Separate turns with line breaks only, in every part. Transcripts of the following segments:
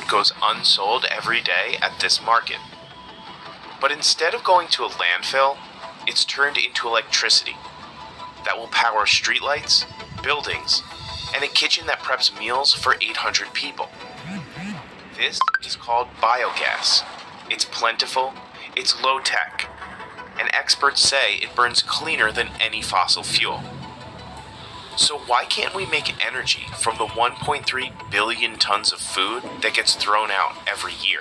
food goes unsold every day at this market. But instead of going to a landfill, it's turned into electricity that will power streetlights, buildings, and a kitchen that preps meals for 800 people. This is called biogas. It's plentiful, it's low-tech, and experts say it burns cleaner than any fossil fuel. So why can't we make energy from the 1.3 billion tons of food that gets thrown out every year?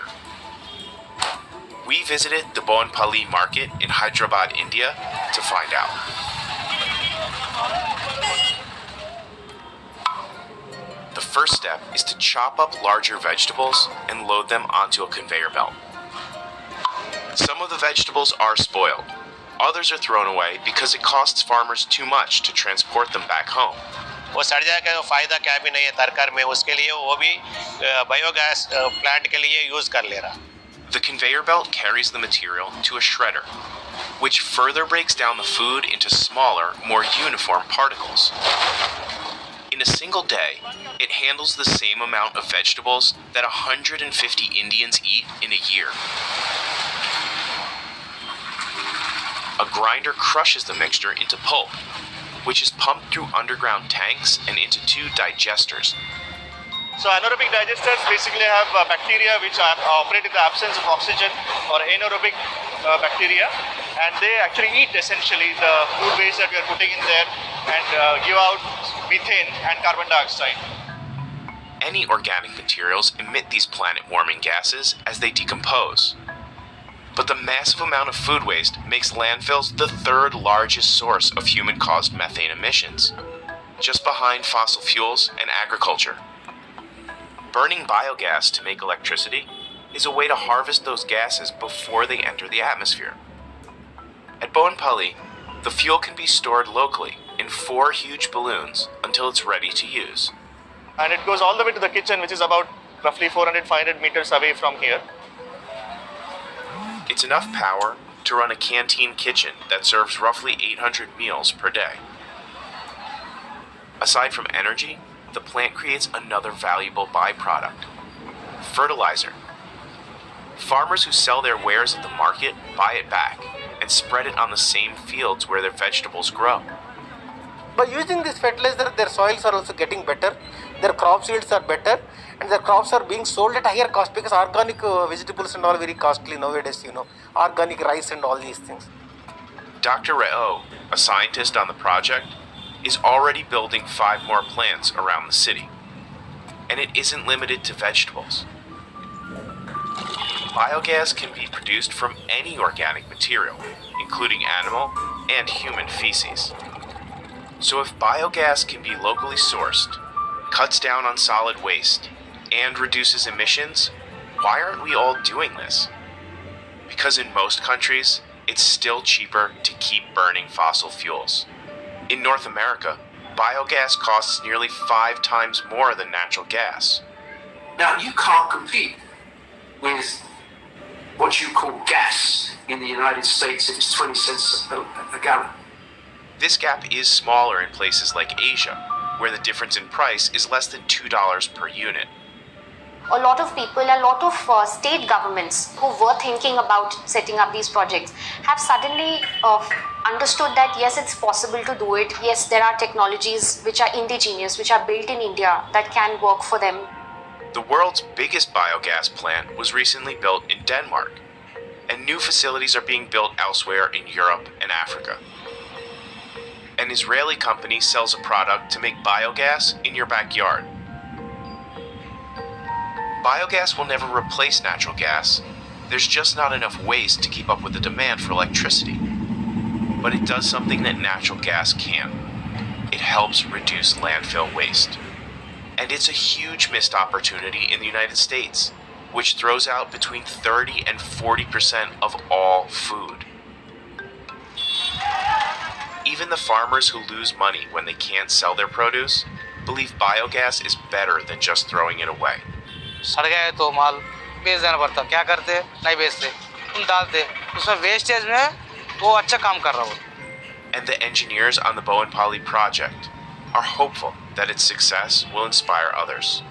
We visited the Bonpali market in Hyderabad, India to find out. The first step is to chop up larger vegetables and load them onto a conveyor belt. Some of the vegetables are spoiled. Others are thrown away because it costs farmers too much to transport them back home.
वो सड़ जाएगा, फायदा क्या भी नहीं है तरकारी में, उसके लिए वो भी बायोगैस प्लांट के लिए यूज कर ले रहा.
The conveyor belt carries the material to a shredder, which further breaks down the food into smaller, more uniform particles. In a single day, it handles the same amount of vegetables that 150 Indians eat in a year. A grinder crushes the mixture into pulp, which is pumped through underground tanks and into two digesters.
So anaerobic digesters basically have bacteria which operate in the absence of oxygen, or anaerobic bacteria, and they actually eat essentially the food waste that we are putting in there and give out methane and carbon dioxide.
Any organic materials emit these planet-warming gases as they decompose. But the massive amount of food waste makes landfills the third largest source of human-caused methane emissions, just behind fossil fuels and agriculture. Burning biogas to make electricity is a way to harvest those gases before they enter the atmosphere. At Bonpali, the fuel can be stored locally in 4 huge balloons until it's ready to use.
And it goes all the way to the kitchen, which is about roughly 400-500 meters away from here.
It's enough power to run a canteen kitchen that serves roughly 800 meals per day. Aside from energy, the plant creates another valuable byproduct: fertilizer. Farmers who sell their wares at the market buy it back and spread it on the same fields where their vegetables grow.
By using this fertilizer, their soils are also getting better, their crop yields are better, and their crops are being sold at higher cost, because organic vegetables and all very costly nowadays, organic rice and all these things.
Dr. Rao, a scientist on the project, is already building 5 more plants around the city. And it isn't limited to vegetables. Biogas can be produced from any organic material, including animal and human feces. So if biogas can be locally sourced, cuts down on solid waste, and reduces emissions, why aren't we all doing this? Because in most countries, it's still cheaper to keep burning fossil fuels. In North America, biogas costs nearly 5 times more than natural gas.
Now, you can't compete with what you call gas in the United States if it's 20 cents a gallon.
This gap is smaller in places like Asia, where the difference in price is less than $2 per unit.
A lot of people, a lot of state governments who were thinking about setting up these projects have suddenly understood that yes, it's possible to do it. Yes, there are technologies which are indigenous, which are built in India that can work for them.
The world's biggest biogas plant was recently built in Denmark, and new facilities are being built elsewhere in Europe and Africa. An Israeli company sells a product to make biogas in your backyard. Biogas will never replace natural gas. There's just not enough waste to keep up with the demand for electricity. But it does something that natural gas can't. It helps reduce landfill waste. And it's a huge missed opportunity in the United States, which throws out between 30 and 40% of all food. Even the farmers who lose money when they can't sell their produce believe biogas is better than just throwing it away.
सड़ गया है तो माल बेच देना पड़ता. क्या करते? नहीं बेचते, हम डालते. उसमें वेस्टेज में वो अच्छा काम कर रहा हो.
And the engineers on the Bonpali project are hopeful that its success will inspire others.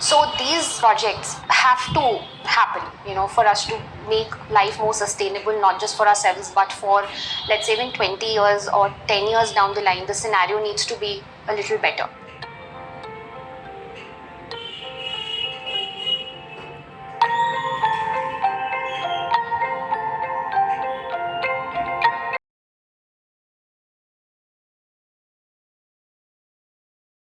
So these projects have to happen, for us to make life more sustainable, not just for ourselves, but for, let's say, in 20 years or 10 years down the line, the scenario needs to be a little better.